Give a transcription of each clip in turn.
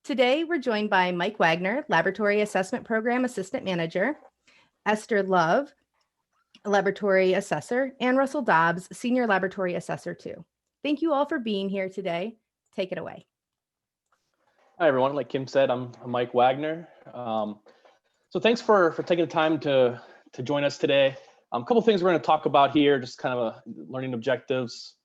Today, we're joined by Mike Wagner, Laboratory Assessment Program Assistant Manager, Esther Love, Laboratory Assessor, and Russell Dobbs, Senior Laboratory Assessor 2. Thank you all for being here today. Take it away. Hi, everyone. Like Kim said, I'm Mike Wagner. So thanks for taking the time to join us today. A couple things we're going to talk about here, just kind of learning objectives.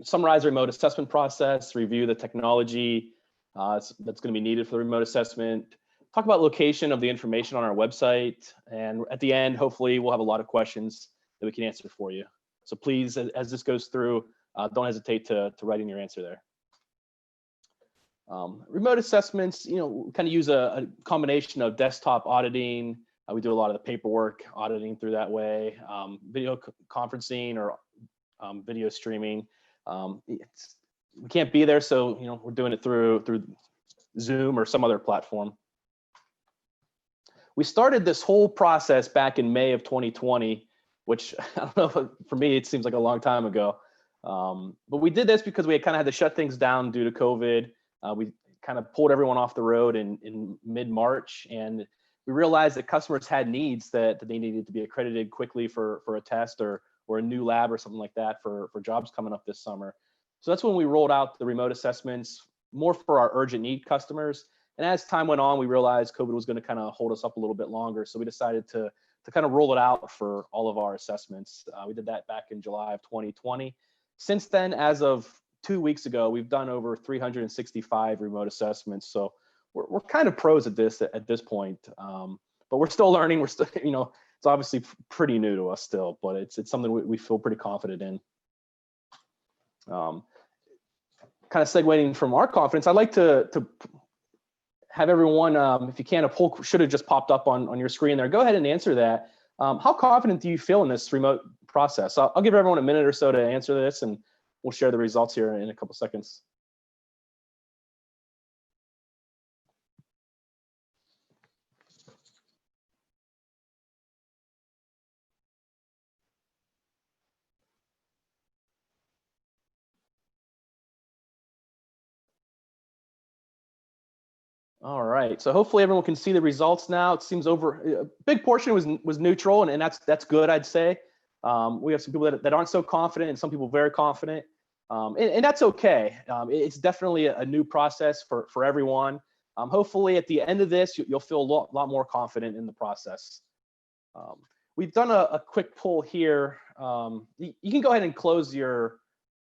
Summarize the remote assessment process, review the technology that's going to be needed for the remote assessment, talk about location of the information on our website, and at the end, hopefully, we'll have a lot of questions that we can answer for you. So please, as this goes through, don't hesitate to write in your answer there. Remote assessments, kind of use a combination of desktop auditing. We do a lot of the paperwork auditing through that way, video conferencing or video streaming. We can't be there, so we're doing it through Zoom or some other platform. We started this whole process back in May of 2020, which I don't know, for me it seems like a long time ago. But we did this because we kind of had to shut things down due to COVID. We kind of pulled everyone off the road in mid-March, and we realized that customers had needs that they needed to be accredited quickly for a test or a new lab or something like that for jobs coming up this summer. So that's when we rolled out the remote assessments more for our urgent need customers. And as time went on, we realized COVID was going to kind of hold us up a little bit longer. So we decided to kind of roll it out for all of our assessments. We did that back in July of 2020. Since then, as of 2 weeks ago, we've done over 365 remote assessments. So we're kind of pros at this point, but we're still learning. We're still, it's obviously pretty new to us still, but it's something we feel pretty confident in. Kind of segueing from our conference, I'd like to have everyone, if you can, a poll should have just popped up on your screen there. Go ahead and answer that. How confident do you feel in this remote process? I'll give everyone a minute or so to answer this, and we'll share the results here in a couple seconds. All right, so hopefully everyone can see the results now. It seems a big portion was neutral, and that's good, I'd say. We have some people that aren't so confident, and some people very confident, and that's okay. It's definitely a new process for everyone. Hopefully at the end of this, you'll feel a lot more confident in the process. We've done a quick poll here. You can go ahead and close the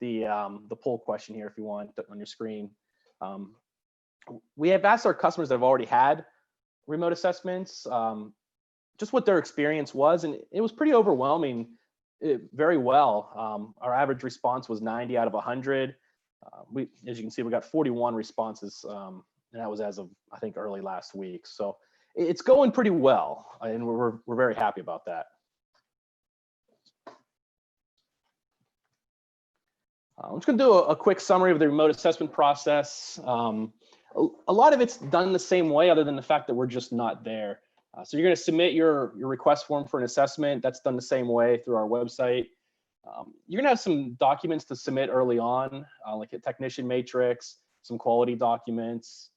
poll question here if you want on your screen. We have asked our customers that have already had remote assessments just what their experience was, and it was pretty overwhelming. Very well. Our average response was 90 out of 100. As you can see, we got 41 responses, and that was as of, I think, early last week. So it's going pretty well, and we're very happy about that. I'm just going to do a quick summary of the remote assessment process. A lot of it's done the same way, other than the fact that we're just not there. So you're going to submit your request form for an assessment. That's done the same way through our website. You're going to have some documents to submit early on, like a technician matrix, some quality documents.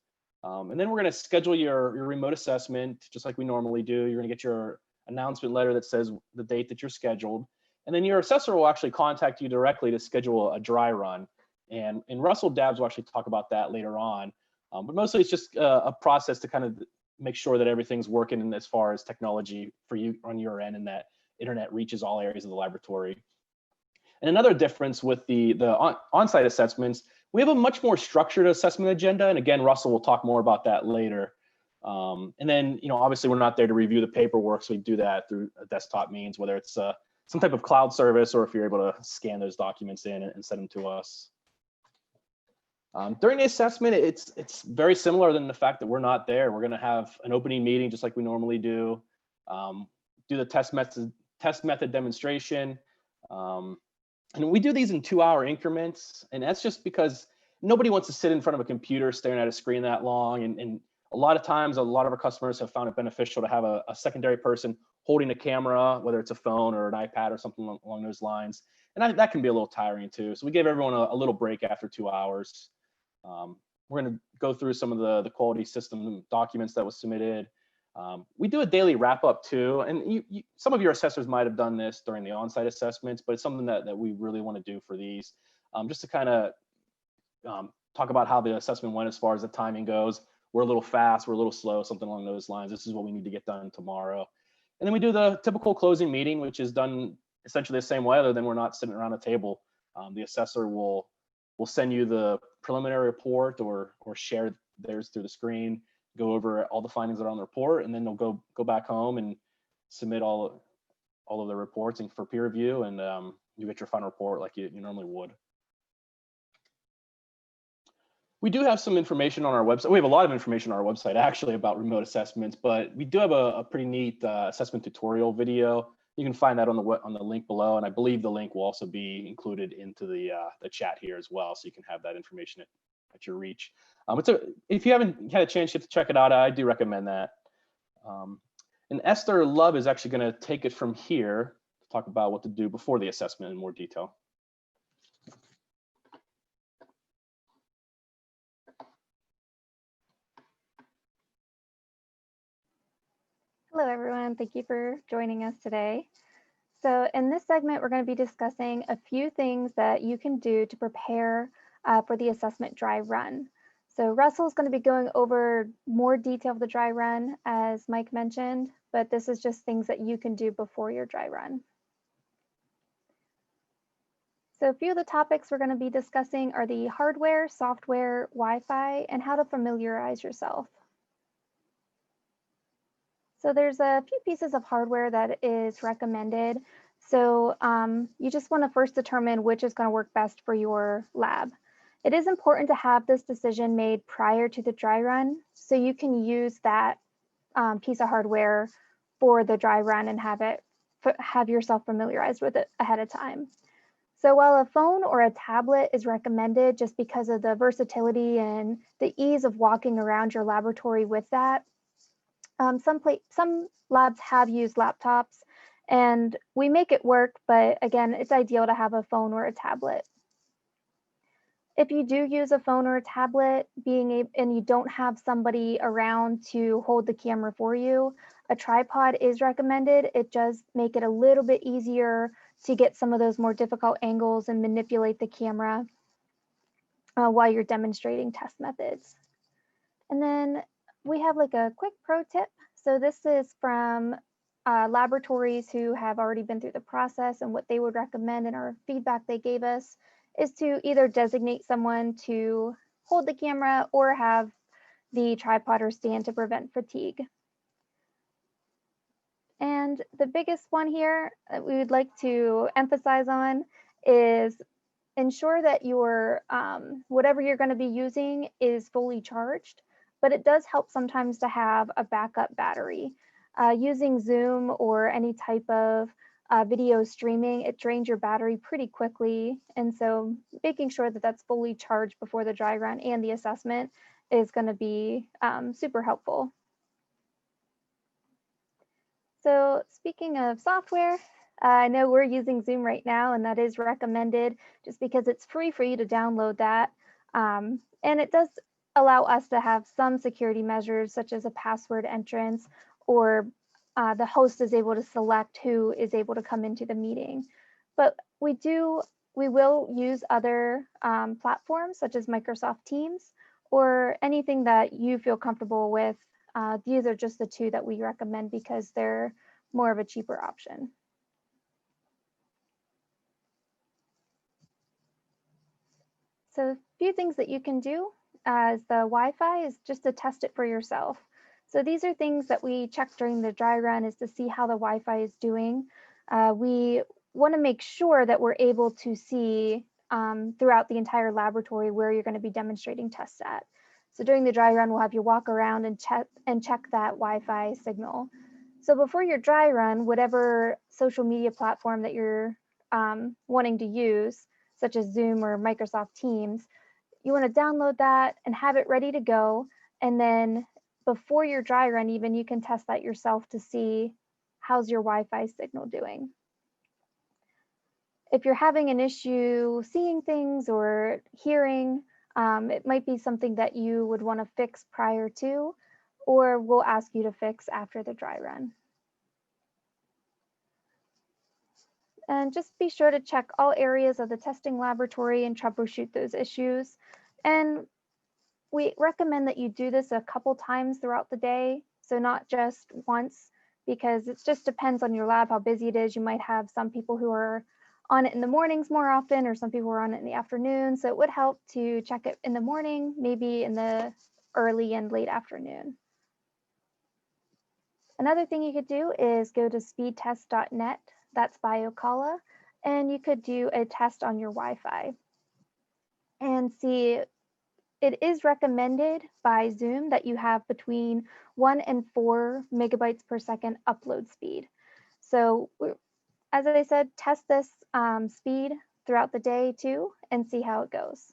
And then we're going to schedule your remote assessment, just like we normally do. You're going to get your announcement letter that says the date that you're scheduled. And then your assessor will actually contact you directly to schedule a dry run. And Russell Dabbs will actually talk about that later on. But mostly it's just a process to kind of make sure that everything's working as far as technology for you on your end, and that internet reaches all areas of the laboratory. And another difference with the on-site assessments, we have a much more structured assessment agenda. And again, Russell will talk more about that later. And then, obviously we're not there to review the paperwork, so we do that through a desktop means, whether it's some type of cloud service or if you're able to scan those documents in and send them to us. During the assessment, it's very similar than the fact that we're not there. We're going to have an opening meeting just like we normally do. Do the test method demonstration, and we do these in 2-hour increments. And that's just because nobody wants to sit in front of a computer staring at a screen that long. And a lot of times, a lot of our customers have found it beneficial to have a secondary person holding a camera, whether it's a phone or an iPad or something along those lines. And that can be a little tiring too. So we give everyone a little break after 2 hours. We're going to go through some of the quality system documents that was submitted. We do a daily wrap up too, and some of your assessors might have done this during the on-site assessments, but it's something that we really want to do for these, just to kind of talk about how the assessment went as far as the timing goes. We're a little fast, we're a little slow, something along those lines. This is what we need to get done tomorrow. And then we do the typical closing meeting, which is done essentially the same way, other than we're not sitting around a table. The assessor will send you the preliminary report or share theirs through the screen, go over all the findings that are on the report, and then they'll go back home and submit all of the reports and for peer review, and you get your final report like you normally would. We do have some information on our website. We have a lot of information on our website actually about remote assessments, but we do have a pretty neat assessment tutorial video. You can find that on the link below, and I believe the link will also be included into the chat here as well, so you can have that information at your reach. If you haven't had a chance to check it out, I do recommend that. And Esther Love is actually going to take it from here to talk about what to do before the assessment in more detail. Hello, everyone. Thank you for joining us today. So in this segment, we're going to be discussing a few things that you can do to prepare for the assessment dry run. So Russell is going to be going over more detail of the dry run, as Mike mentioned, but this is just things that you can do before your dry run. So a few of the topics we're going to be discussing are the hardware, software, Wi-Fi, and how to familiarize yourself. So there's a few pieces of hardware that is recommended. So you just want to first determine which is going to work best for your lab. It is important to have this decision made prior to the dry run, so you can use that piece of hardware for the dry run and have yourself familiarized with it ahead of time. So while a phone or a tablet is recommended just because of the versatility and the ease of walking around your laboratory with that, some labs have used laptops, and we make it work, but again, it's ideal to have a phone or a tablet. If you do use a phone or a tablet, and you don't have somebody around to hold the camera for you, a tripod is recommended. It does make it a little bit easier to get some of those more difficult angles and manipulate the camera while you're demonstrating test methods. And then we have like a quick pro tip. So this is from laboratories who have already been through the process, and what they would recommend and our feedback they gave us is to either designate someone to hold the camera or have the tripod or stand to prevent fatigue. And the biggest one here that we would like to emphasize on is ensure that your whatever you're going to be using is fully charged, but it does help sometimes to have a backup battery. Using Zoom or any type of video streaming, it drains your battery pretty quickly, and so making sure that that's fully charged before the dry run and the assessment is going to be super helpful. So speaking of software, I know we're using Zoom right now, and that is recommended just because it's free for you to download that. And it does allow us to have some security measures, such as a password entrance, or the host is able to select who is able to come into the meeting. But we will use other platforms, such as Microsoft Teams, or anything that you feel comfortable with. These are just the two that we recommend because they're more of a cheaper option. So a few things that you can do as the Wi-Fi is just to test it for yourself. So these are things that we check during the dry run, is to see how the Wi-Fi is doing. We want to make sure that we're able to see throughout the entire laboratory where you're going to be demonstrating tests at. So during the dry run, we'll have you walk around and check that Wi-Fi signal. So before your dry run, whatever social media platform that you're wanting to use, such as Zoom or Microsoft Teams, you want to download that and have it ready to go. And then before your dry run, even, you can test that yourself to see how's your Wi-Fi signal doing. If you're having an issue seeing things or hearing, It might be something that you would want to fix prior to, or we'll ask you to fix after the dry run. And just be sure to check all areas of the testing laboratory and troubleshoot those issues. And we recommend that you do this a couple times throughout the day, so not just once, because it just depends on your lab, how busy it is. You might have some people who are on it in the mornings more often, or some people are on it in the afternoon. So it would help to check it in the morning, maybe in the early and late afternoon. Another thing you could do is go to speedtest.net, that's BioCala, and you could do a test on your Wi-Fi and see. It is recommended by Zoom that you have between 1 and 4 megabytes per second upload speed. So as I said, test this speed throughout the day too and see how it goes.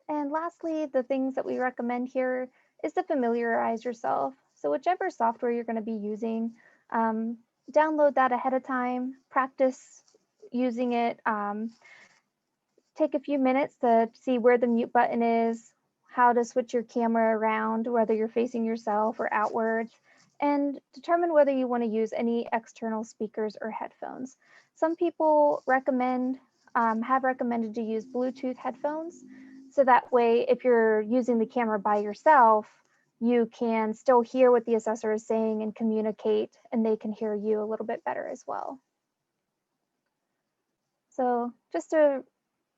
And lastly, the things that we recommend here is to familiarize yourself. So whichever software you're going to be using, download that ahead of time, practice using it. Take a few minutes to see where the mute button is, how to switch your camera around, whether you're facing yourself or outwards, and determine whether you want to use any external speakers or headphones. Some people have recommended to use Bluetooth headphones. So that way, if you're using the camera by yourself, you can still hear what the assessor is saying and communicate, and they can hear you a little bit better as well. So just to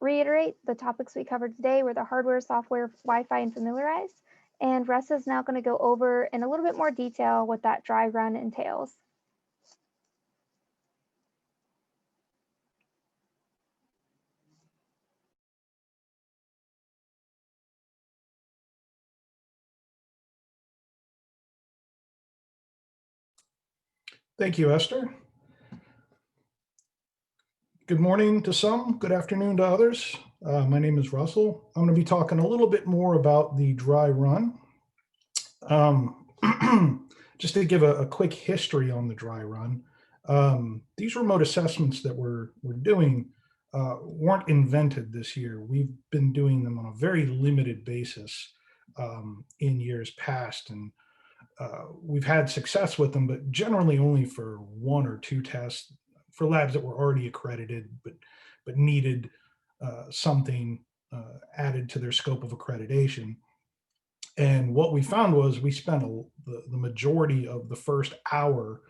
reiterate, the topics we covered today were the hardware, software, Wi-Fi, and familiarize. And Russ is now going to go over in a little bit more detail what that dry run entails. Thank you, Esther. Good morning to some, good afternoon to others. My name is Russell. I'm going to be talking a little bit more about the dry run. Just to give a quick history on the dry run, these remote assessments that we're doing weren't invented this year. We've been doing them on a very limited basis in years past, and we've had success with them, but generally only for 1 or 2 tests for labs that were already accredited, but needed something added to their scope of accreditation. And what we found was we spent the majority of the first hour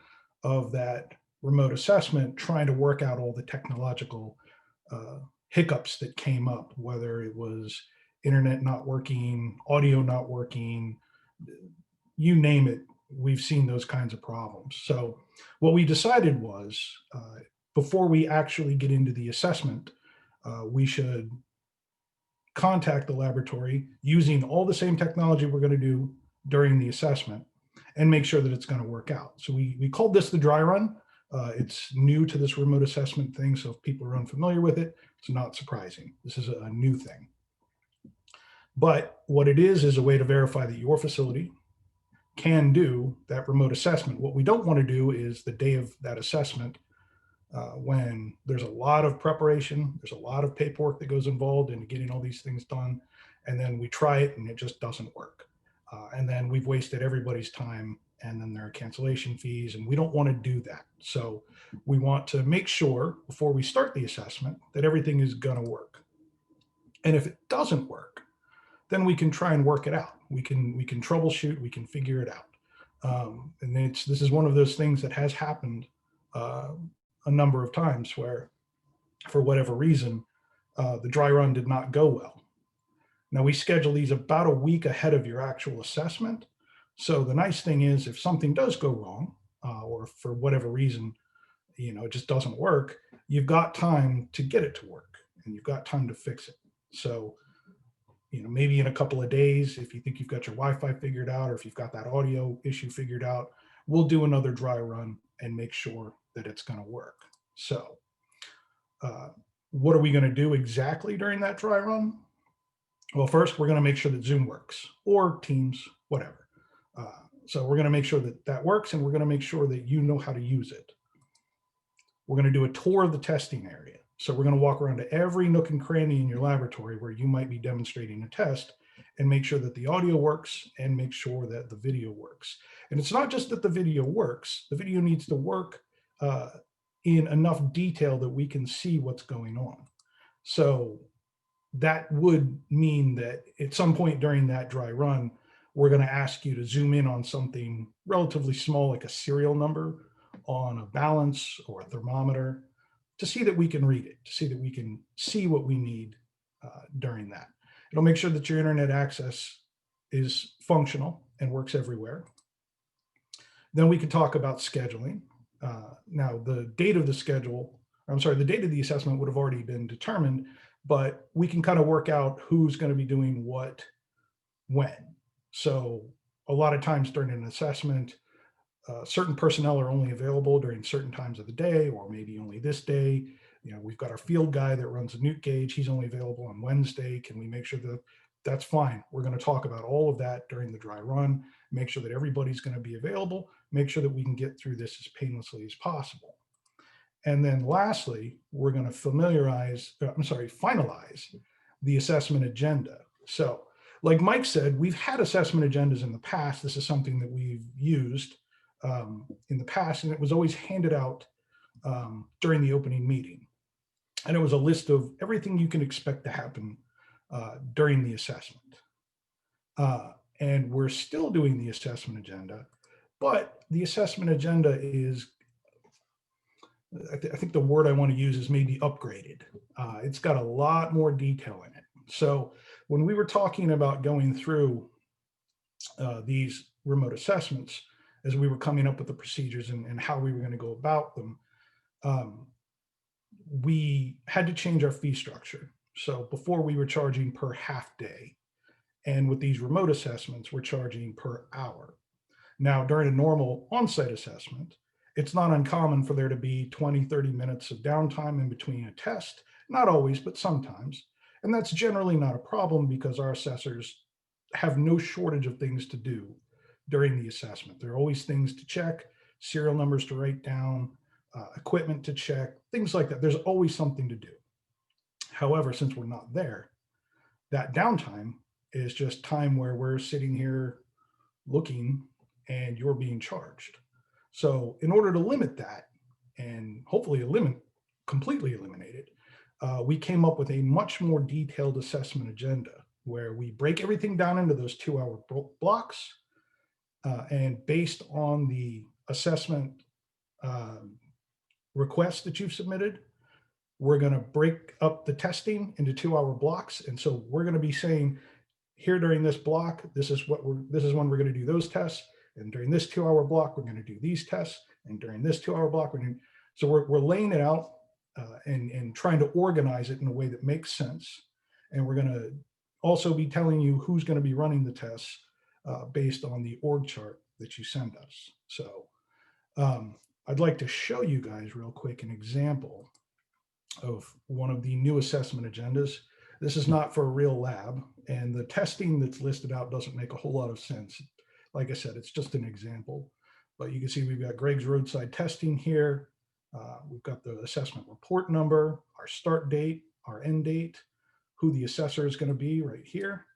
of that remote assessment trying to work out all the technological hiccups that came up, whether it was internet not working, audio not working, you name it, we've seen those kinds of problems. So what we decided was before we actually get into the assessment, we should contact the laboratory using all the same technology we're going to do during the assessment and make sure that it's going to work out. So we called this the dry run. It's new to this remote assessment thing. So if people are unfamiliar with it, it's not surprising. This is a new thing. But what it is a way to verify that your facility can do that remote assessment. What we don't want to do is the day of that assessment, when there's a lot of preparation, there's a lot of paperwork that goes involved in getting all these things done, and then we try it and it just doesn't work. And then we've wasted everybody's time, and then there are cancellation fees, and we don't want to do that. So we want to make sure before we start the assessment that everything is going to work. And if it doesn't work, then we can try and work it out. We can troubleshoot, we can figure it out. And this is one of those things that has happened a number of times where, for whatever reason, the dry run did not go well. Now we schedule these about a week ahead of your actual assessment. So the nice thing is if something does go wrong, or for whatever reason, it just doesn't work, you've got time to get it to work and you've got time to fix it. So maybe in a couple of days, if you think you've got your Wi-Fi figured out, or if you've got that audio issue figured out, we'll do another dry run and make sure that it's going to work. So what are we going to do exactly during that dry run? Well, first, we're going to make sure that Zoom works, or Teams, whatever. So we're going to make sure that that works, and we're going to make sure that you know how to use it. We're going to do a tour of the testing area. So we're going to walk around to every nook and cranny in your laboratory where you might be demonstrating a test and make sure that the audio works and make sure that the video works. And it's not just that the video works, the video needs to work in enough detail that we can see what's going on. So that would mean that at some point during that dry run, we're going to ask you to zoom in on something relatively small, like a serial number on a balance or a thermometer, to see that we can read it, to see that we can see what we need during that. It'll make sure that your internet access is functional and works everywhere. Then we can talk about scheduling. Now, the date of the schedule, I'm sorry, the date of the assessment would have already been determined, but we can kind of work out who's going to be doing what when. So a lot of times during an assessment, certain personnel are only available during certain times of the day, or maybe only this day. You know, we've got our field guy that runs a newt gauge. He's only available on Wednesday. Can we make sure that that's fine? We're going to talk about all of that during the dry run, make sure that everybody's going to be available, make sure that we can get through this as painlessly as possible. And then lastly, we're going to finalize the assessment agenda. So like Mike said, we've had assessment agendas in the past. This is something that we've used in the past, and it was always handed out during the opening meeting. And it was a list of everything you can expect to happen during the assessment. And we're still doing the assessment agenda, but the assessment agenda is, I think the word I want to use is maybe upgraded. It's got a lot more detail in it. So when we were talking about going through these remote assessments, as we were coming up with the procedures and how we were going to go about them, we had to change our fee structure. So before we were charging per half day, and with these remote assessments, we're charging per hour. Now, during a normal on-site assessment, it's not uncommon for there to be 20, 30 minutes of downtime in between a test. Not always, but sometimes. And that's generally not a problem because our assessors have no shortage of things to do during the assessment. There are always things to check, serial numbers to write down, equipment to check, things like that. There's always something to do. However, since we're not there, that downtime is just time where we're sitting here looking and you're being charged. So in order to limit that and hopefully completely eliminate it, we came up with a much more detailed assessment agenda where we break everything down into those 2-hour blocks. And based on the assessment request that you've submitted, we're going to break up the testing into 2-hour blocks. And so we're going to be saying here during this block, this is when we're going to do those tests. And during this 2-hour block, we're going to do these tests. And during this 2-hour block, we're laying it out and trying to organize it in a way that makes sense. And we're going to also be telling you who's going to be running the tests based on the org chart that you send us. So I'd like to show you guys real quick an example of one of the new assessment agendas. This is not for a real lab, and the testing that's listed out doesn't make a whole lot of sense. Like I said, it's just an example, but you can see we've got Greg's roadside testing here. We've got the assessment report number, our start date, our end date, who the assessor is going to be right here.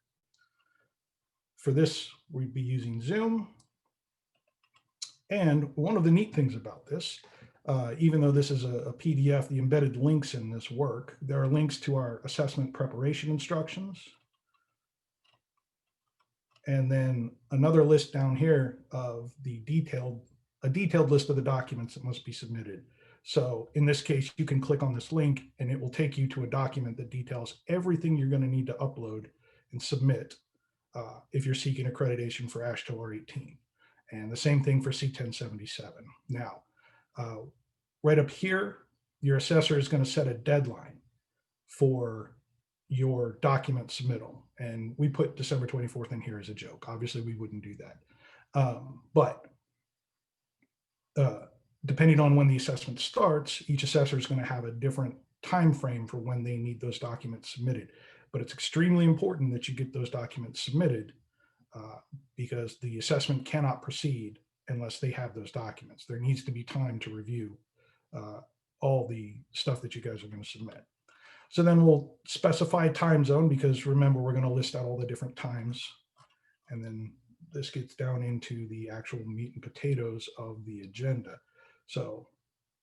For this, we'd be using Zoom. And one of the neat things about this, even though this is a PDF, the embedded links in this work, there are links to our assessment preparation instructions. And then another list down here of a detailed list of the documents that must be submitted. So in this case, you can click on this link and it will take you to a document that details everything you're going to need to upload and submit if you're seeking accreditation for AASHTO R18. And the same thing for C1077. Now, right up here, your assessor is going to set a deadline for your document submittal. And we put December 24th in here as a joke. Obviously, we wouldn't do that. But depending on when the assessment starts, each assessor is going to have a different time frame for when they need those documents submitted. But it's extremely important that you get those documents submitted because the assessment cannot proceed unless they have those documents. There needs to be time to review all the stuff that you guys are going to submit. So then we'll specify time zone, because remember, we're going to list out all the different times. And then this gets down into the actual meat and potatoes of the agenda. So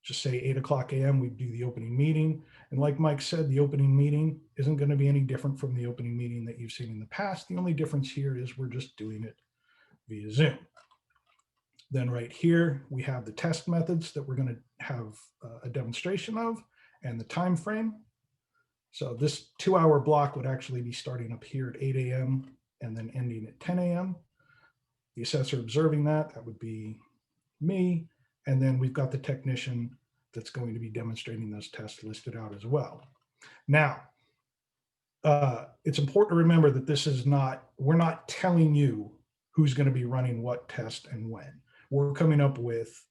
just say 8 a.m. we do the opening meeting. And like Mike said, the opening meeting isn't going to be any different from the opening meeting that you've seen in the past. The only difference here is we're just doing it via Zoom. Then right here, we have the test methods that we're going to have a demonstration of and the time frame. So this 2-hour block would actually be starting up here at 8 a.m. and then ending at 10 a.m. The assessor observing that would be me. And then we've got the technician that's going to be demonstrating those tests listed out as well. Now, it's important to remember that this is not, we're not telling you who's going to be running what test and when. We're coming up with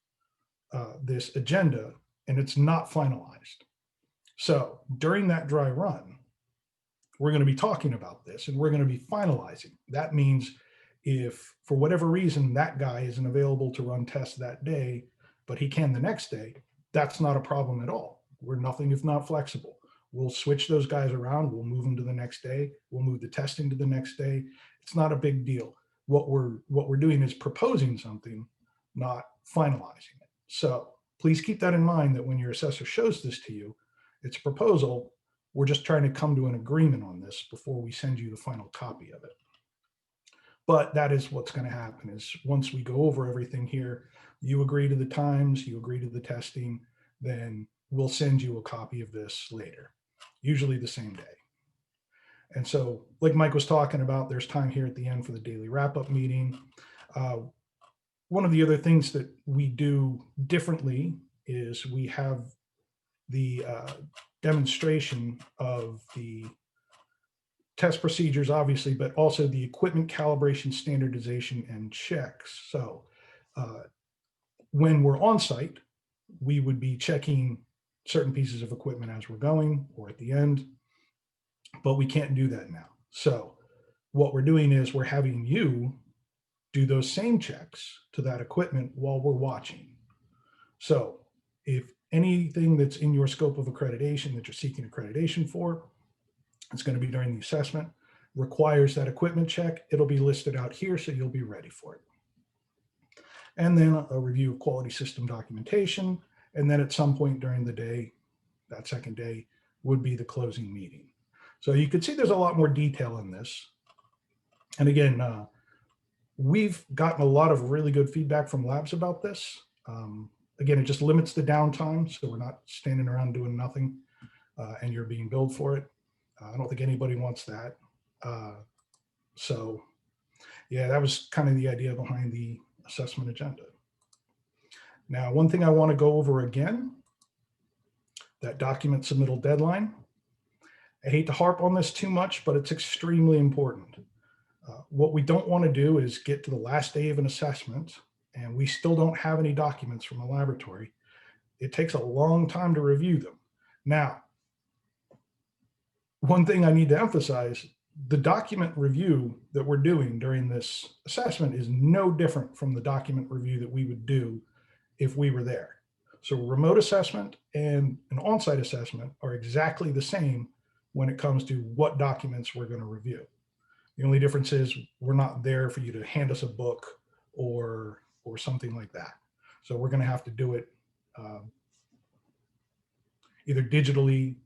this agenda, and it's not finalized. So during that dry run, we're going to be talking about this, and we're going to be finalizing. That means if for whatever reason that guy isn't available to run tests that day, but he can the next day, that's not a problem at all. We're nothing if not flexible. We'll switch those guys around. We'll move them to the next day. We'll move the testing to the next day. It's not a big deal. What we're doing is proposing something, not finalizing it. So please keep that in mind, that when your assessor shows this to you, it's a proposal. We're just trying to come to an agreement on this before we send you the final copy of it. But that is what's going to happen, is once we go over everything here, you agree to the times, you agree to the testing, then we'll send you a copy of this later, usually the same day. And so like Mike was talking about, there's time here at the end for the daily wrap-up meeting. One of the other things that we do differently is we have the demonstration of the test procedures, obviously, but also the equipment calibration, standardization, and checks. So when we're on site, we would be checking certain pieces of equipment as we're going or at the end, but we can't do that now. So what we're doing is we're having you do those same checks to that equipment while we're watching. So if anything that's in your scope of accreditation that you're seeking accreditation for, it's going to be during the assessment, requires that equipment check, it'll be listed out here, so you'll be ready for it. And then a review of quality system documentation. And then at some point during the day, that second day, would be the closing meeting. So you can see there's a lot more detail in this. And again, we've gotten a lot of really good feedback from labs about this. Again, it just limits the downtime, so we're not standing around doing nothing and you're being billed for it. I don't think anybody wants that. So yeah, that was kind of the idea behind the assessment agenda. Now, one thing I want to go over again, that document submittal deadline. I hate to harp on this too much, but it's extremely important. What we don't want to do is get to the last day of an assessment and we still don't have any documents from a laboratory. It takes a long time to review them. Now, one thing I need to emphasize, the document review that we're doing during this assessment is no different from the document review that we would do if we were there. So remote assessment and an on-site assessment are exactly the same when it comes to what documents we're going to review. The only difference is we're not there for you to hand us a book or something like that. So we're going to have to do it either digitally.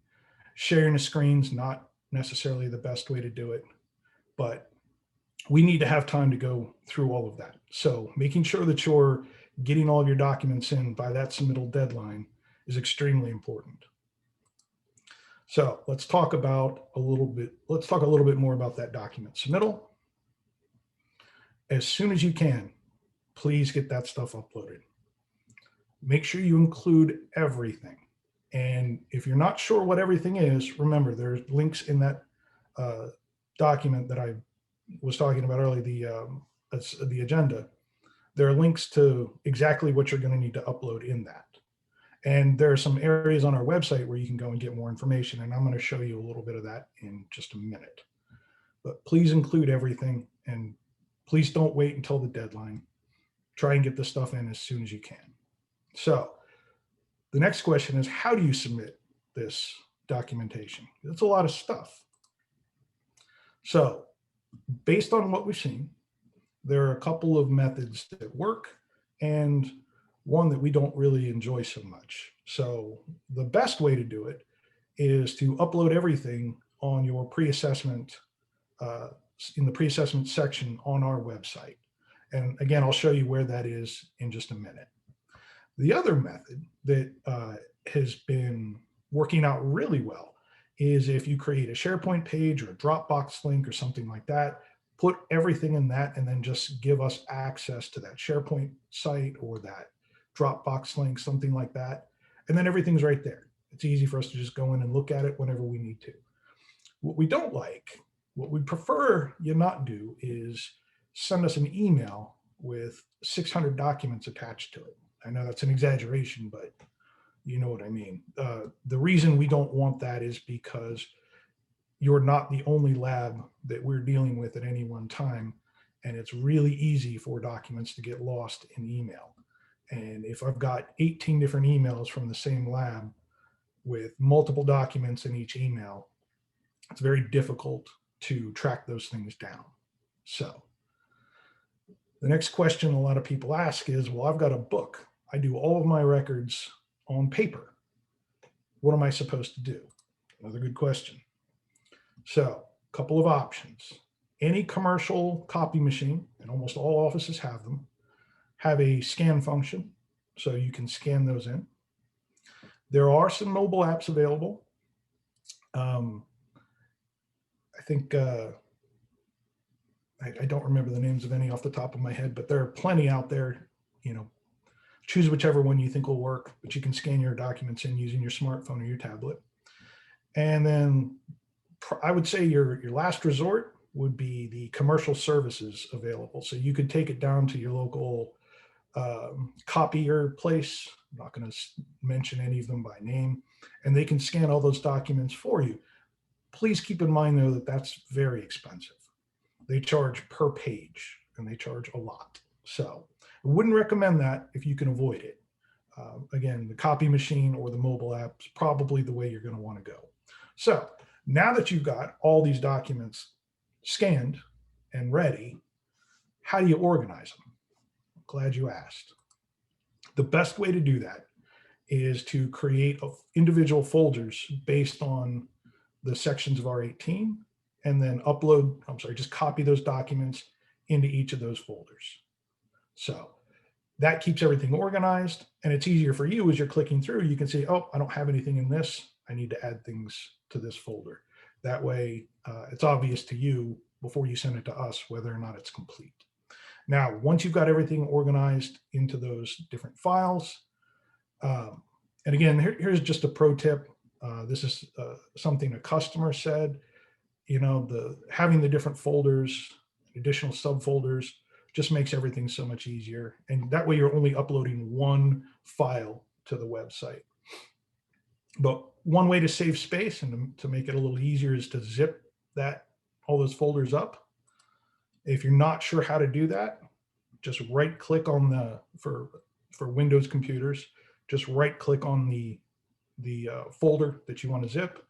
Sharing the screen's not necessarily the best way to do it, but we need to have time to go through all of that. So making sure that you're getting all of your documents in by that submittal deadline is extremely important. So let's talk about a little bit more about that document submittal. As soon as you can, please get that stuff uploaded. Make sure you include everything. And if you're not sure what everything is, remember there's links in that document that I was talking about earlier, the agenda. There are links to exactly what you're going to need to upload in that. And there are some areas on our website where you can go and get more information. And I'm going to show you a little bit of that in just a minute. But please include everything and please don't wait until the deadline. Try and get this stuff in as soon as you can. So The next question is, how do you submit this documentation? It's a lot of stuff. So based on what we've seen, there are a couple of methods that work and one that we don't really enjoy so much. So the best way to do it is to upload everything on your pre-assessment, in the pre-assessment section on our website. And again, I'll show you where that is in just a minute. The other method that has been working out really well is if you create a SharePoint page or a Dropbox link or something like that, put everything in that and then just give us access to that SharePoint site or that Dropbox link, something like that. And then everything's right there. It's easy for us to just go in and look at it whenever we need to. What we don't like, what we prefer you not do, is send us an email with 600 documents attached to it. I know that's an exaggeration, but you know what I mean. The reason we don't want that is because you're not the only lab that we're dealing with at any one time. And it's really easy for documents to get lost in email. And if I've got 18 different emails from the same lab with multiple documents in each email, it's very difficult to track those things down. So the next question a lot of people ask is, well, I've got a book. I do all of my records on paper. What am I supposed to do? Another good question. So a couple of options. Any commercial copy machine, and almost all offices have them, have a scan function, so you can scan those in. There are some mobile apps available. I think, I don't remember the names of any off the top of my head, but there are plenty out there. You know, choose whichever one you think will work, but you can scan your documents in using your smartphone or your tablet. And then I would say your last resort would be the commercial services available. So you could take it down to your local copier place. I'm not going to mention any of them by name, and they can scan all those documents for you. Please keep in mind, though, that that's very expensive. They charge per page, and they charge a lot. So I wouldn't recommend that if you can avoid it. Again, the copy machine or the mobile app is probably the way you're going to want to go. So now that you've got all these documents scanned and ready, how do you organize them? I'm glad you asked. The best way to do that is to create individual folders based on the sections of R18 and then just copy those documents into each of those folders. So that keeps everything organized, and it's easier for you as you're clicking through. You can say, oh, I don't have anything in this. I need to add things to this folder. That way, it's obvious to you before you send it to us whether or not it's complete. Now, once you've got everything organized into those different files, and again, here's just a pro tip. This is something a customer said. You know, having the different folders, additional subfolders, just makes everything so much easier. And that way you're only uploading one file to the website. But one way to save space and to make it a little easier is to zip all those folders up. If you're not sure how to do that, just right click on for Windows computers, just right click on the folder that you want to zip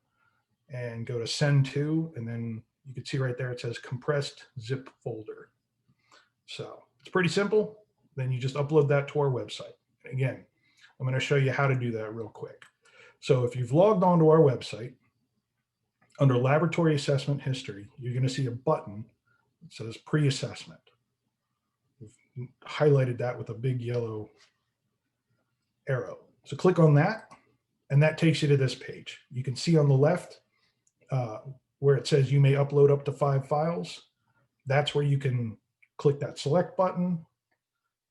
and go to send to, and then you can see right there it says compressed zip folder. So it's pretty simple. Then you just upload that to our website. Again, I'm going to show you how to do that real quick. So if you've logged onto our website, under laboratory assessment history, you're going to see a button that says pre-assessment. We've highlighted that with a big yellow arrow. So click on that, and that takes you to this page. You can see on the left where it says you may upload up to 5 files. That's where you can click that select button,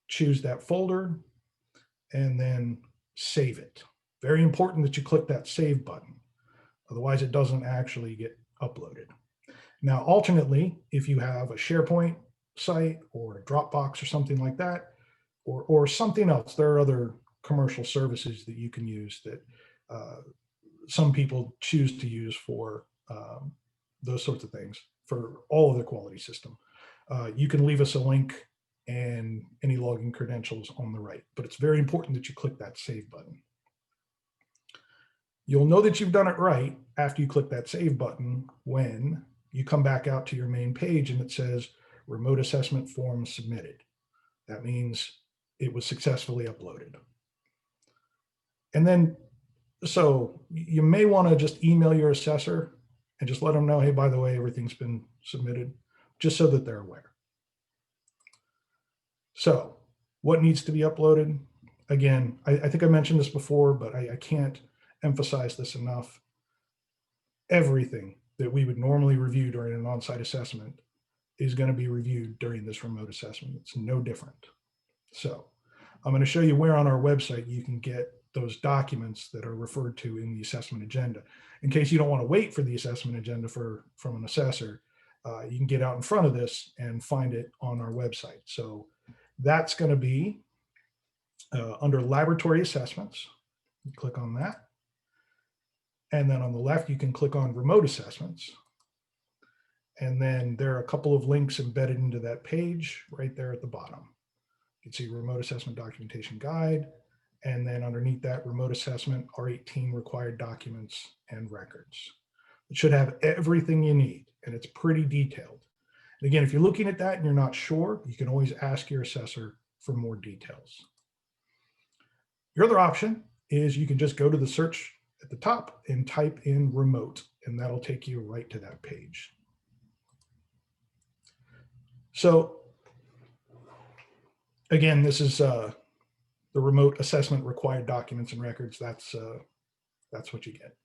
choose that folder, and then save it. Very important that you click that save button. Otherwise, it doesn't actually get uploaded. Now, alternately, if you have a SharePoint site or a Dropbox or something like that, or something else, there are other commercial services that you can use that some people choose to use for those sorts of things for all of their quality system. You can leave us a link and any login credentials on the right, but it's very important that you click that save button. You'll know that you've done it right after you click that save button when you come back out to your main page and it says remote assessment form submitted. That means it was successfully uploaded. And then, so you may want to just email your assessor and just let them know, hey, by the way, everything's been submitted, just so that they're aware. So what needs to be uploaded? Again, I think I mentioned this before, but I can't emphasize this enough. Everything that we would normally review during an on-site assessment is going to be reviewed during this remote assessment. It's no different. So I'm going to show you where on our website you can get those documents that are referred to in the assessment agenda. In case you don't want to wait for the assessment agenda from an assessor, you can get out in front of this and find it on our website. So that's going to be under laboratory assessments. You click on that. And then on the left, you can click on remote assessments. And then there are a couple of links embedded into that page right there at the bottom. You can see remote assessment documentation guide. And then underneath that, remote assessment R18 required documents and records. It should have everything you need, and it's pretty detailed. And again, if you're looking at that and you're not sure, you can always ask your assessor for more details. Your other option is you can just go to the search at the top and type in remote, and that'll take you right to that page. So again, this is the remote assessment required documents and records. That's what you get.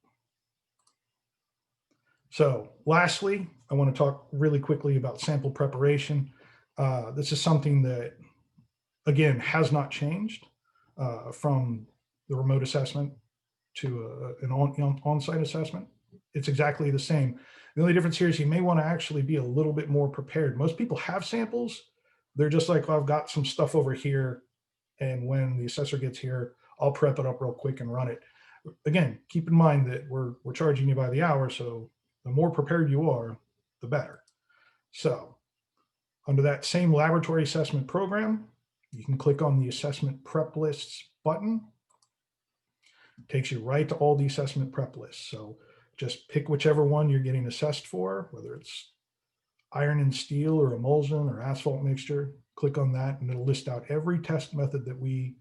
So lastly, I want to talk really quickly about sample preparation. This is something that, again, has not changed from the remote assessment to an on-site assessment. It's exactly the same. The only difference here is you may want to actually be a little bit more prepared. Most people have samples. They're just like, oh, I've got some stuff over here, and when the assessor gets here, I'll prep it up real quick and run it. Again, keep in mind that we're charging you by the hour, so the more prepared you are, the better. So under that same laboratory assessment program, you can click on the assessment prep lists button. It takes you right to all the assessment prep lists. So just pick whichever one you're getting assessed for, whether it's iron and steel or emulsion or asphalt mixture. Click on that and it'll list out every test method that we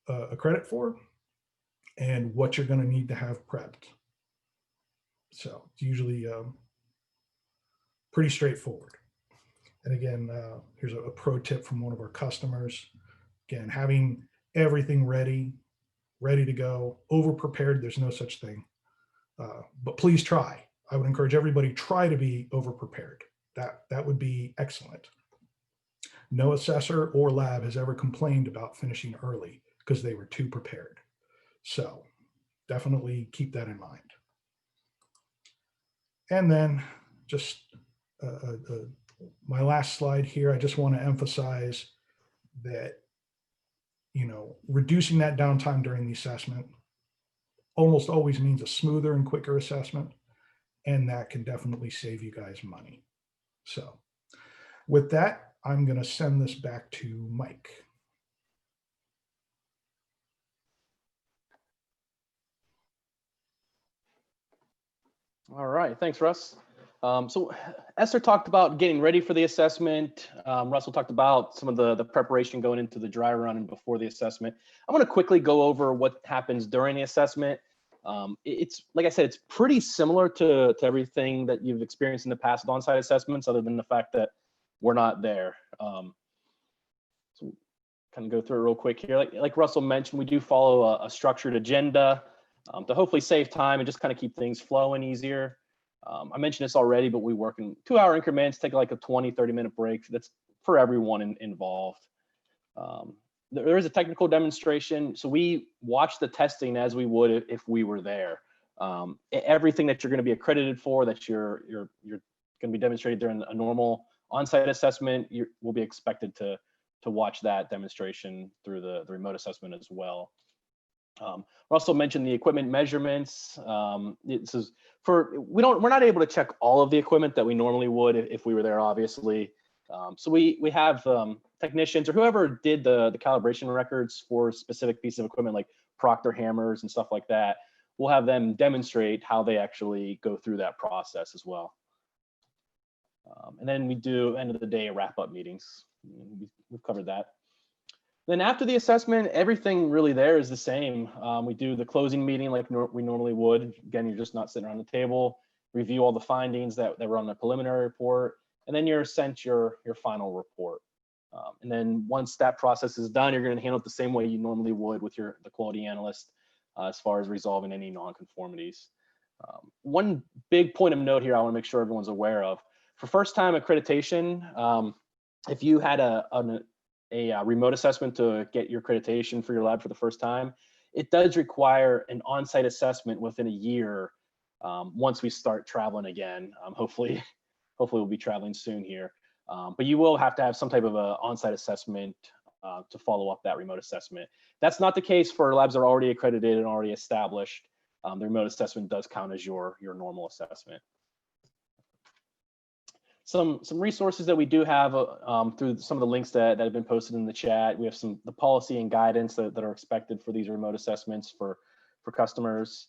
accredit for and what you're going to need to have prepped. So it's usually pretty straightforward. And again, here's a pro tip from one of our customers. Again, having everything ready to go, over prepared, there's no such thing. But please try. I would encourage everybody try to be over prepared. That would be excellent. No assessor or lab has ever complained about finishing early because they were too prepared. So definitely keep that in mind. And then just my last slide here, I just want to emphasize that, you know, reducing that downtime during the assessment almost always means a smoother and quicker assessment, and that can definitely save you guys money. So with that, I'm going to send this back to Mike. All right, thanks, Russ. So Esther talked about getting ready for the assessment. Russell talked about some of the preparation going into the dry run and before the assessment. I want to quickly go over what happens during the assessment. It's, like I said, it's pretty similar to everything that you've experienced in the past with on-site assessments, other than the fact that we're not there. So kind of go through it real quick here. Like Russell mentioned, we do follow a structured agenda to hopefully save time and just kind of keep things flowing easier. I mentioned this already, but we work in 2-hour increments, take like a 20-30 minute break. That's for everyone involved. There is a technical demonstration. So we watch the testing as we would if we were there. Everything that you're going to be accredited for, that you're going to be demonstrated during a normal on-site assessment, will be expected to watch that demonstration through the remote assessment as well. Russell mentioned the equipment measurements. This is we're not able to check all of the equipment that we normally would if we were there, obviously. So we have technicians or whoever did the calibration records for specific pieces of equipment like Proctor hammers and stuff like that. we'll have them demonstrate how they actually go through that process as well. And then we do, end of the day, wrap-up meetings. We've covered that. Then after the assessment, everything really there is the same. We do the closing meeting like we normally would. Again, you're just not sitting around the table, review all the findings that were on the preliminary report, and then you're sent your final report. And then once that process is done, you're going to handle it the same way you normally would with the quality analyst as far as resolving any nonconformities. One big point of note here I want to make sure everyone's aware of. For first-time accreditation, if you had a remote assessment to get your accreditation for your lab for the first time, it does require an on-site assessment within a year once we start traveling again. Hopefully we'll be traveling soon here. But you will have to have some type of an on-site assessment to follow up that remote assessment. That's not the case for labs that are already accredited and already established. The remote assessment does count as your normal assessment. Some resources that we do have through some of the links that have been posted in the chat. We have the policy and guidance that are expected for these remote assessments for customers.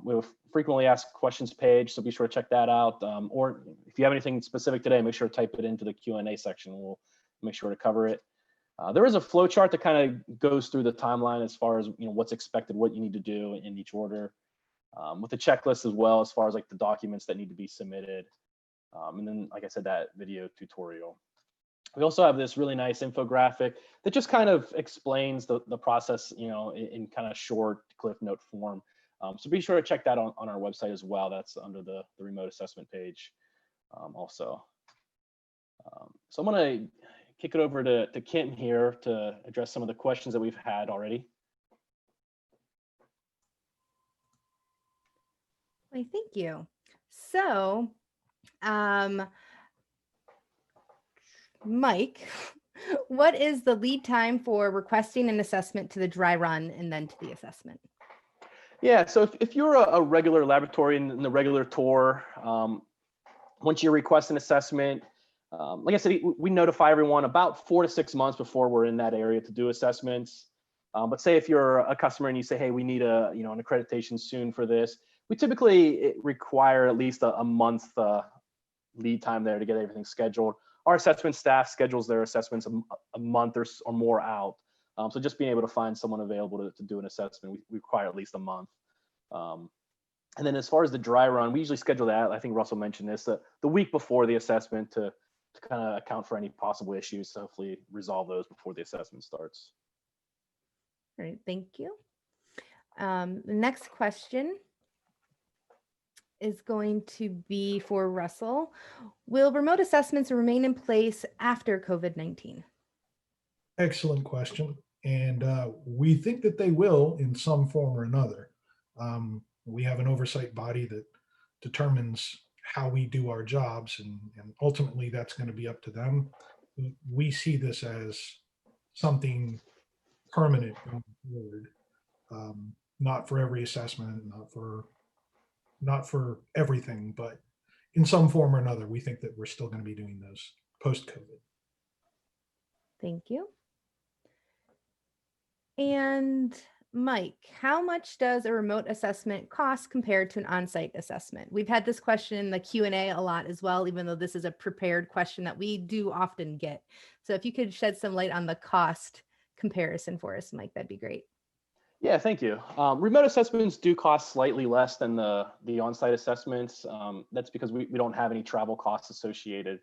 We have a frequently asked questions page, so be sure to check that out. Or if you have anything specific today, make sure to type it into the Q&A section. We'll make sure to cover it. There is a flow chart that kind of goes through the timeline as far as what's expected, what you need to do in each order, with a checklist as well as far as like the documents that need to be submitted. And then, like I said, that video tutorial. We also have this really nice infographic that just kind of explains the process, in kind of short Cliff Note form. So be sure to check that on our website as well. That's under the remote assessment page also. So I'm going to kick it over to Kim here to address some of the questions that we've had already. Well, thank you. So, Mike, what is the lead time for requesting an assessment to the dry run and then to the assessment? Yeah, so if you're a regular laboratory in the regular tour, once you request an assessment, like I said, we notify everyone about 4 to 6 months before we're in that area to do assessments. But say if you're a customer and you say, hey, we need an accreditation soon for this, we typically require at least a month lead time there to get everything scheduled. Our assessment staff schedules their assessments a month or more out. So just being able to find someone available to do an assessment, we require at least a month. And then as far as the dry run, we usually schedule that, I think Russell mentioned this, the week before the assessment to kind of account for any possible issues, to hopefully resolve those before the assessment starts. All right, thank you. The next question is going to be for Russell. Will remote assessments remain in place after COVID-19? Excellent question. And we think that they will in some form or another. We have an oversight body that determines how we do our jobs, and ultimately that's going to be up to them. We see this as something permanent going forward, not for every assessment, not for everything, but in some form or another, we think that we're still going to be doing those post-COVID. Thank you. And Mike, how much does a remote assessment cost compared to an on-site assessment? We've had this question in the Q&A a lot as well, even though this is a prepared question that we do often get. So if you could shed some light on the cost comparison for us, Mike, that'd be great. Yeah, thank you. Remote assessments do cost slightly less than the on-site assessments. That's because we don't have any travel costs associated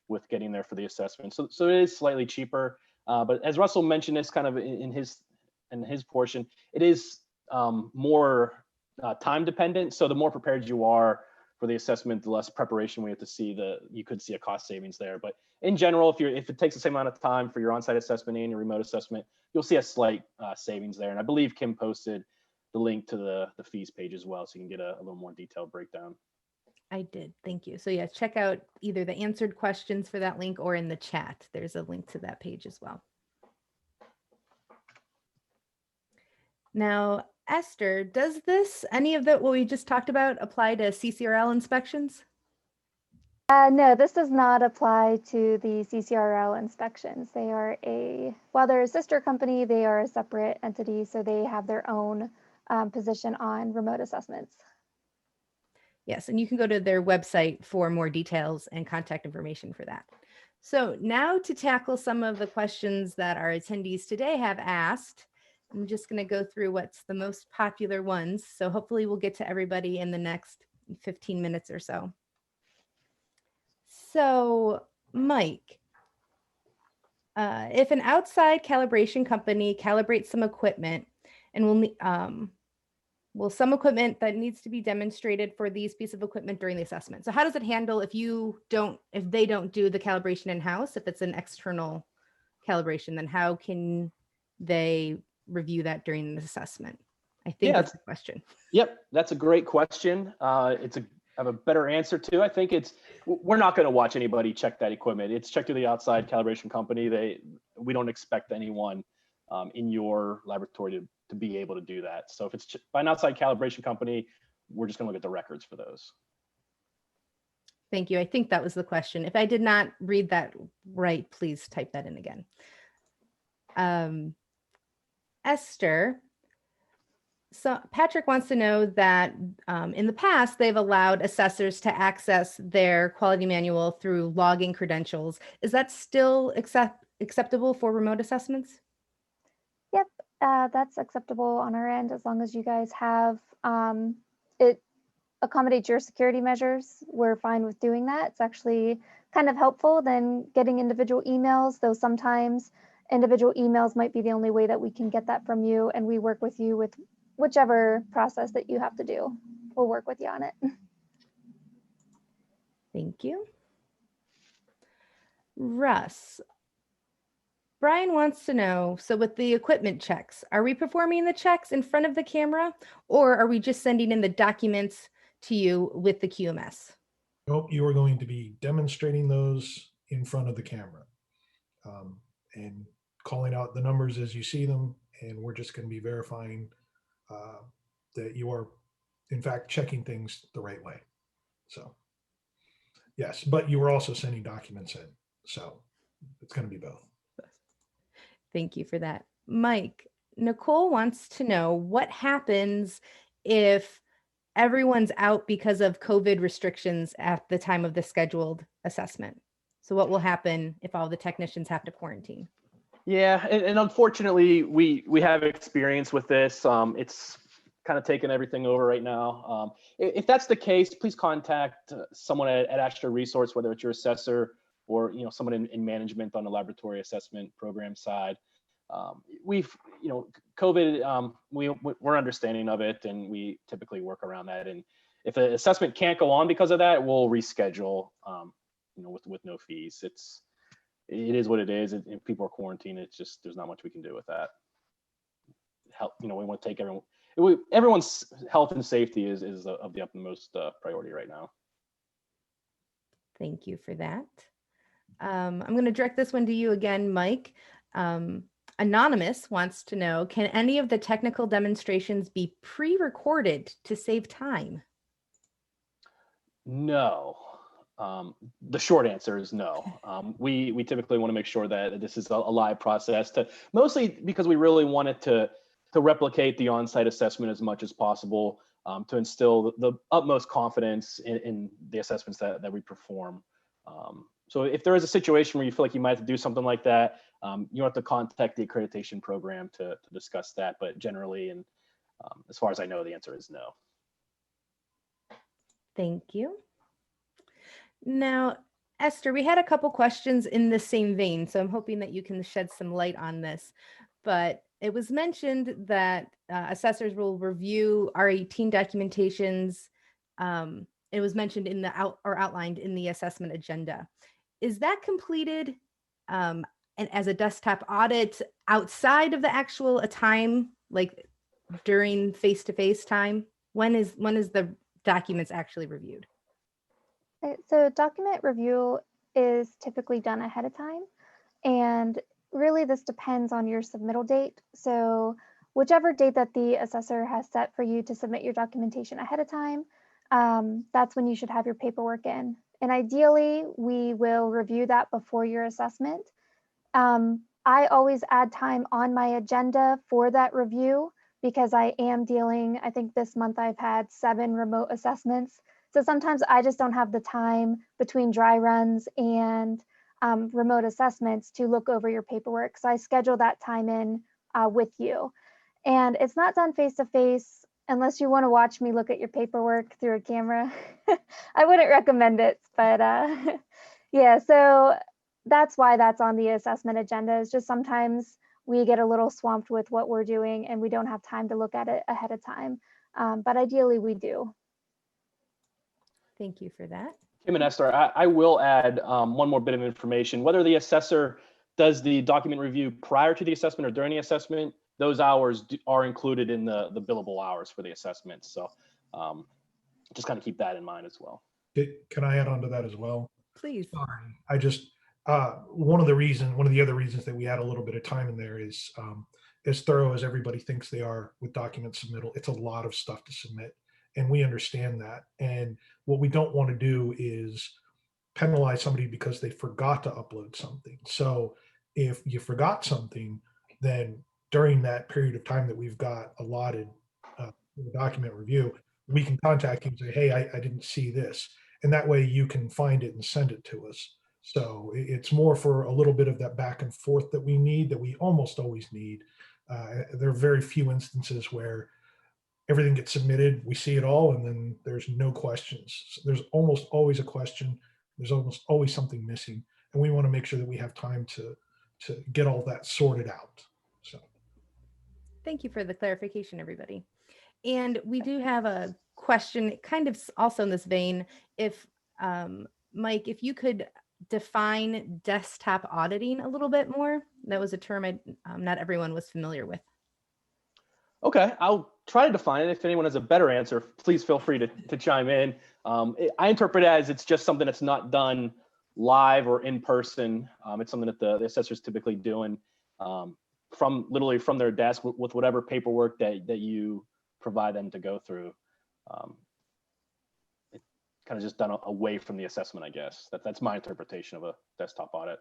with getting there for the assessment. So it is slightly cheaper. But as Russell mentioned this kind of in his portion, it is more time dependent. So the more prepared you are for the assessment, the less preparation we have to see. You could see a cost savings there. But in general, if it takes the same amount of time for your on-site assessment and your remote assessment, you'll see a slight savings there. And I believe Kim posted the link to the fees page as well, so you can get a little more detailed breakdown. I did. Thank you. So yeah, check out either the answered questions for that link or in the chat. There's a link to that page as well. Now, Esther, does any of what we just talked about apply to CCRL inspections? No, this does not apply to the CCRL inspections. While they're a sister company, they are a separate entity, so they have their own position on remote assessments. Yes, and you can go to their website for more details and contact information for that. So now to tackle some of the questions that our attendees today have asked, I'm just going to go through what's the most popular ones. So hopefully we'll get to everybody in the next 15 minutes or so. So Mike, if an outside calibration company calibrates some equipment and will some equipment that needs to be demonstrated for these pieces of equipment during the assessment. So how does it handle if they don't do the calibration in-house? If it's an external calibration, then how can they review that during the assessment? I think that's the question. Yep, that's a great question. I have a better answer to. I think we're not going to watch anybody check that equipment. It's checked through the outside calibration company. We don't expect anyone in your laboratory to be able to do that. So if it's by an outside calibration company, we're just going to look at the records for those. Thank you. I think that was the question. If I did not read that right, please type that in again. Esther, so Patrick wants to know that in the past, they've allowed assessors to access their quality manual through login credentials. Is that still acceptable for remote assessments? Yep, that's acceptable on our end as long as you guys have it accommodates your security measures. We're fine with doing that. It's actually kind of helpful than getting individual emails, though sometimes individual emails might be the only way that we can get that from you, and we work with you with whichever process that you have to do. We'll work with you on it. Thank you. Russ, Brian wants to know, so with the equipment checks, are we performing the checks in front of the camera, or are we just sending in the documents to you with the QMS? Nope, you are going to be demonstrating those in front of the camera and calling out the numbers as you see them, and we're just going to be verifying that you are, in fact, checking things the right way. So, yes, but you are also sending documents in, so it's going to be both. Thank you for that. Mike, Nicole wants to know what happens if everyone's out because of COVID restrictions at the time of the scheduled assessment. So what will happen if all the technicians have to quarantine? Yeah, and unfortunately, we have experience with this. It's kind of taken everything over right now. If that's the case, please contact someone at AASHTO Resource, whether it's your assessor or someone in management on the laboratory assessment program side. COVID, we're understanding of it, and we typically work around that. And if an assessment can't go on because of that, we'll reschedule, with no fees. It is what it is. If people are quarantined, it's just, there's not much we can do with that. We want to take everyone's health and safety is of the utmost priority right now. Thank you for that. I'm going to direct this one to you again, Mike. Anonymous wants to know, can any of the technical demonstrations be pre-recorded to save time? No. The short answer is no. We typically want to make sure that this is a live process, mostly because we really wanted to replicate the on-site assessment as much as possible, to instill the utmost confidence in the assessments that we perform. So if there is a situation where you feel like you might have to do something like that, you have to contact the accreditation program to discuss that. But generally, and as far as I know, the answer is no. Thank you. Now, Esther, we had a couple questions in the same vein, so I'm hoping that you can shed some light on this. But it was mentioned that assessors will review R18 documentations. It was mentioned in the outlined in the assessment agenda. Is that completed and as a desktop audit outside of the actual time, like during face-to-face time? When is the documents actually reviewed? So document review is typically done ahead of time, and really this depends on your submittal date. So whichever date that the assessor has set for you to submit your documentation ahead of time, that's when you should have your paperwork in. And ideally, we will review that before your assessment. I always add time on my agenda for that review because I am dealing, I think this month I've had 7 remote assessments. So sometimes I just don't have the time between dry runs and remote assessments to look over your paperwork. So I schedule that time in with you. And it's not done face to face unless you want to watch me look at your paperwork through a camera. I wouldn't recommend it, but yeah, so that's why that's on the assessment agenda, is just sometimes we get a little swamped with what we're doing and we don't have time to look at it ahead of time. But ideally we do. Thank you for that. Kim and Esther, I will add one more bit of information. Whether the assessor does the document review prior to the assessment or during the assessment, those hours are included in the billable hours for the assessment. So just kind of keep that in mind as well. Can I add on to that as well? Please. Sorry, I just, one of the other reasons that we add a little bit of time in there is, as thorough as everybody thinks they are with document submittal, it's a lot of stuff to submit. And we understand that. And what we don't want to do is penalize somebody because they forgot to upload something. So if you forgot something, then during that period of time that we've got allotted for the document review, we can contact you and say, hey, I didn't see this. And that way you can find it and send it to us. So it's more for a little bit of that back and forth that we need, that we almost always need. There are very few instances where everything gets submitted, we see it all, and then there's no questions. So there's almost always a question. There's almost always something missing. And we want to make sure that we have time to get all that sorted out. So Thank you for the clarification, everybody. And we do have a question kind of also in this vein. If Mike, if you could define desktop auditing a little bit more. That was a term not everyone was familiar with. Okay, I'll try to define it. If anyone has a better answer, please feel free to chime in. I interpret it as it's just something that's not done live or in person. It's something that the assessor's typically doing literally from their desk with whatever paperwork that you provide them to go through. It's kind of just done away from the assessment, I guess. That's my interpretation of a desktop audit.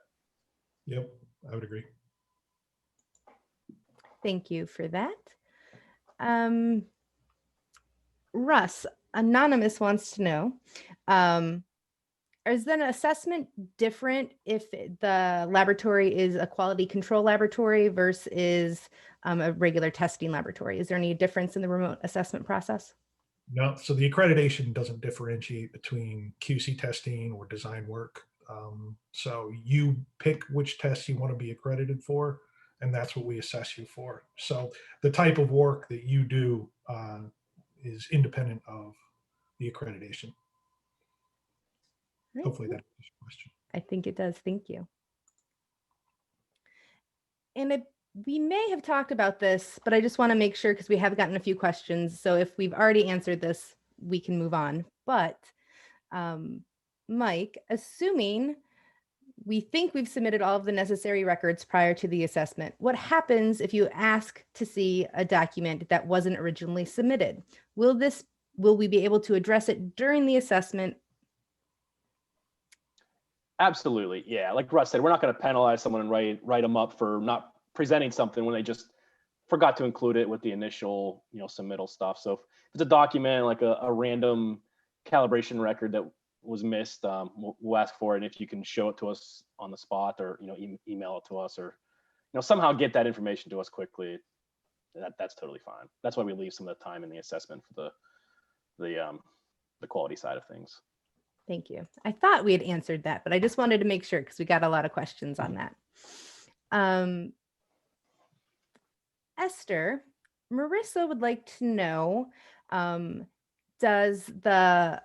yep, I would agree. Thank you for that. Russ, Anonymous wants to know, is then an assessment different if the laboratory is a quality control laboratory versus a regular testing laboratory? Is there any difference in the remote assessment process? No, so the accreditation doesn't differentiate between QC testing or design work. So you pick which tests you want to be accredited for, and that's what we assess you for. So the type of work that you do is independent of the accreditation. Right. Hopefully that answers your question. I think it does. Thank you. And we may have talked about this, but I just want to make sure because we have gotten a few questions. So if we've already answered this, we can move on. But Mike, assuming we think we've submitted all of the necessary records prior to the assessment, what happens if you ask to see a document that wasn't originally submitted? Will we be able to address it during the assessment? Absolutely, yeah. Like Russ said, we're not going to penalize someone and write them up for not presenting something when they just forgot to include it with the initial, submittal stuff. So if it's a document like a random calibration record that was missed, we'll ask for it. And if you can show it to us on the spot, or email it to us, or somehow get that information to us quickly, that's totally fine. That's why we leave some of the time in the assessment for the quality side of things. Thank you. I thought we had answered that, but I just wanted to make sure because we got a lot of questions on that. Esther, Marissa would like to know, does the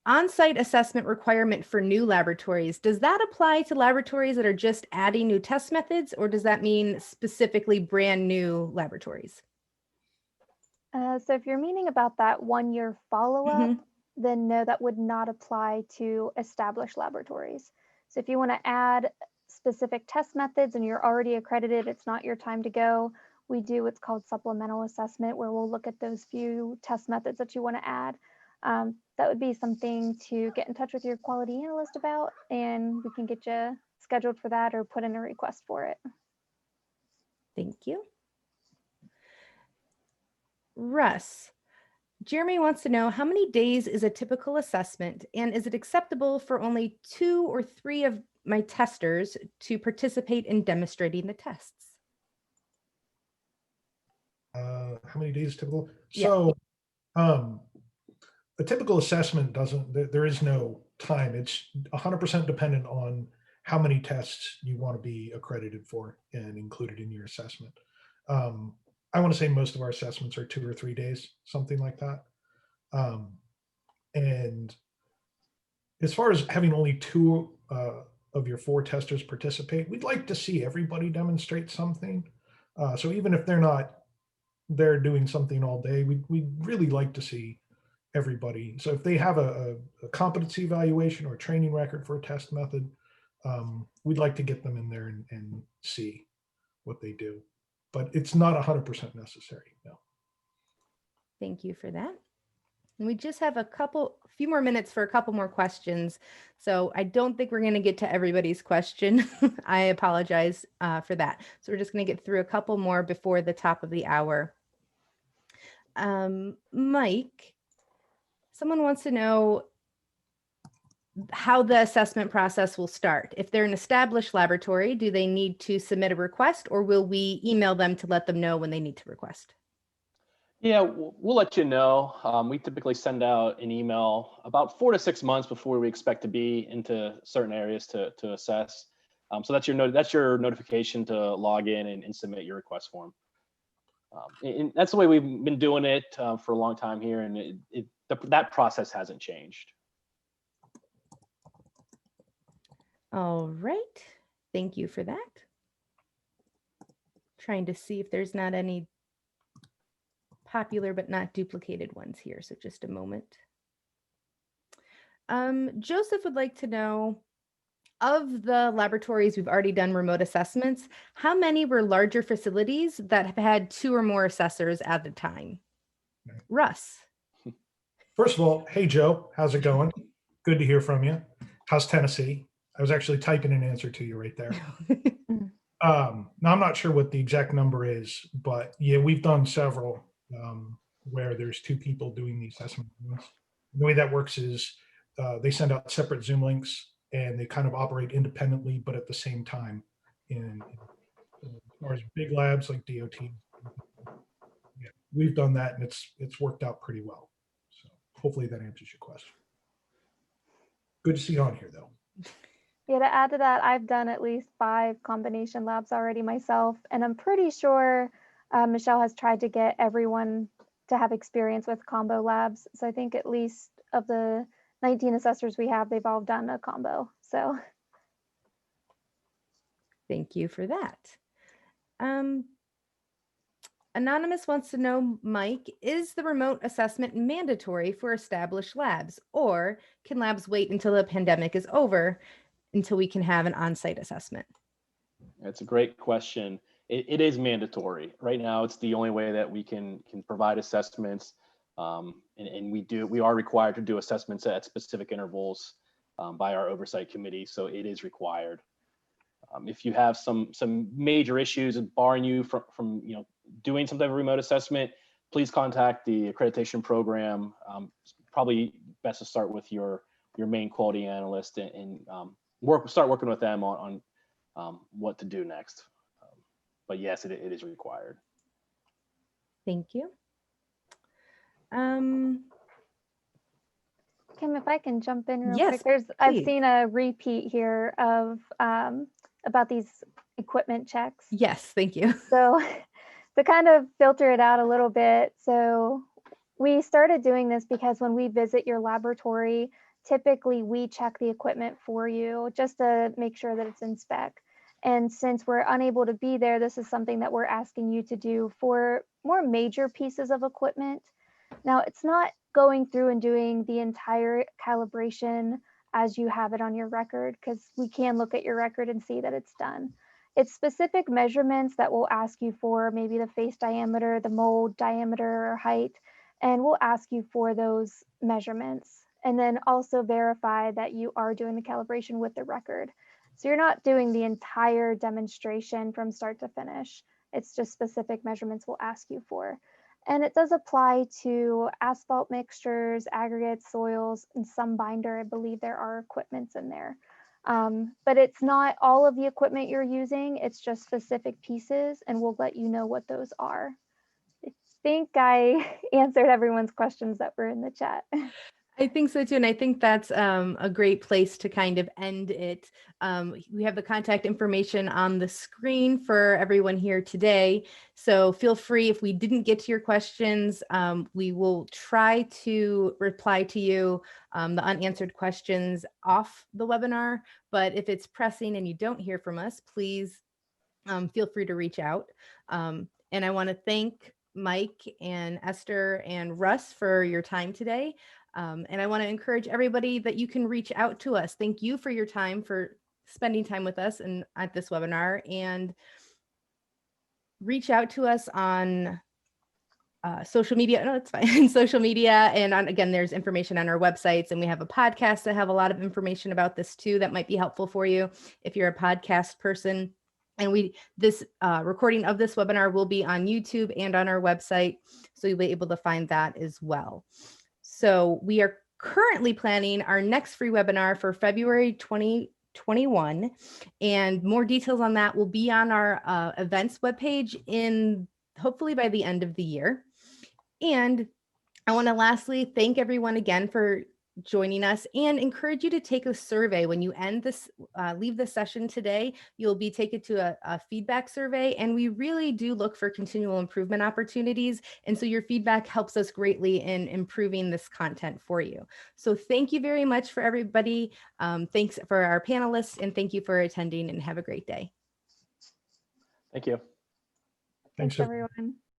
on-site assessment requirement for new laboratories, does that apply to laboratories that are just adding new test methods, or does that mean specifically brand new laboratories? So if you're meaning about that 1-year follow-up, then no, that would not apply to established laboratories. So if you want to add specific test methods and you're already accredited, it's not your time to go, we do what's called supplemental assessment, where we'll look at those few test methods that you want to add. That would be something to get in touch with your quality analyst about, and we can get you scheduled for that or put in a request for it. Thank you. Russ, Jeremy wants to know how many days is a typical assessment, and is it acceptable for only 2 or 3 of my testers to participate in demonstrating the tests? How many days typical? Yeah. So a typical assessment doesn't, there is no time. It's 100% dependent on how many tests you want to be accredited for and included in your assessment. I want to say most of our assessments are 2 or 3 days, something like that. And as far as having only 2 of your 4 testers participate, we'd like to see everybody demonstrate something. So even if they're not there doing something all day, we'd really like to see everybody. So if they have a competency evaluation or a training record for a test method, we'd like to get them in there and see what they do. But it's not 100% necessary, no. Thank you for that. And we just have a few more minutes for a couple more questions. So I don't think we're going to get to everybody's question. I apologize for that. So we're just going to get through a couple more before the top of the hour. Mike, someone wants to know how the assessment process will start. If they're an established laboratory, do they need to submit a request, or will we email them to let them know when they need to request? Yeah, we'll let you know. We typically send out an email about 4 to 6 months before we expect to be into certain areas to assess. So that's your notification to log in and submit your request form. And that's the way we've been doing it for a long time here, and that process hasn't changed. All right. Thank you for that. Trying to see if there's not any popular but not duplicated ones here. So just a moment. Joseph would like to know, of the laboratories we've already done remote assessments, how many were larger facilities that have had 2 or more assessors at a time? Okay. Russ. First of all, hey, Joe, how's it going? Good to hear from you. How's Tennessee? I was actually typing an answer to you right there. Now, I'm not sure what the exact number is, but yeah, we've done several where there's 2 people doing the assessment. The way that works is they send out separate Zoom links and they kind of operate independently, but at the same time. And as far as big labs like DOT, yeah, we've done that, and it's worked out pretty well. So hopefully that answers your question. Good to see you on here, though. Yeah, to add to that, I've done at least 5 combination labs already myself, and I'm pretty sure Michelle has tried to get everyone to have experience with combo labs. So I think at least of the 19 assessors we have, they've all done a combo. So Thank you for that. Anonymous wants to know, Mike, is the remote assessment mandatory for established labs, or can labs wait until the pandemic is over until we can have an on-site assessment? That's a great question. It is mandatory. Right now, it's the only way that we can provide assessments. And we are required to do assessments at specific intervals by our oversight committee. So it is required. If you have some major issues barring you from doing some type of remote assessment, please contact the accreditation program. Probably best to start with your main quality analyst and start working with them on what to do next. But yes, it is required. Thank you. Kim, if I can jump in real Yes, quick, I've please. seen a repeat here of about these equipment checks. Yes, thank you. So to kind of filter it out a little bit, so we started doing this because when we visit your laboratory, typically we check the equipment for you just to make sure that it's in spec. And since we're unable to be there, this is something that we're asking you to do for more major pieces of equipment. Now, it's not going through and doing the entire calibration as you have it on your record, because we can look at your record and see that it's done. It's specific measurements that we'll ask you for, maybe the face diameter, the mold diameter or height, and we'll ask you for those measurements. And then also verify that you are doing the calibration with the record. So you're not doing the entire demonstration from start to finish. It's just specific measurements we'll ask you for. And it does apply to asphalt mixtures, aggregates, soils, and some binder. I believe there are equipments in there. But it's not all of the equipment you're using, it's just specific pieces, and we'll let you know what those are. I think I answered everyone's questions that were in the chat. I think so too. And I think that's a great place to kind of end it. We have the contact information on the screen for everyone here today. So feel free, if we didn't get to your questions, we will try to reply to you, the unanswered questions off the webinar. But if it's pressing and you don't hear from us, please feel free to reach out. And I want to thank Mike and Esther and Russ for your time today. And I want to encourage everybody that you can reach out to us. Thank you for your time, for spending time with us and at this webinar, and reach out to us on social media. No, it's fine. Social media. And again, there's information on our websites, and we have a podcast that have a lot of information about this too, that might be helpful for you if you're a podcast person. And this recording of this webinar will be on YouTube and on our website, so you'll be able to find that as well. So we are currently planning our next free webinar for February 2021, and more details on that will be on our events webpage hopefully by the end of the year. And I want to lastly thank everyone again for joining us, and encourage you to take a survey when you leave this session today. You'll be taken to a feedback survey, and we really do look for continual improvement opportunities. And so your feedback helps us greatly in improving this content for you. So thank you very much for everybody. Thanks for our panelists, and thank you for attending, and have a great day. Thank you. Thanks everyone.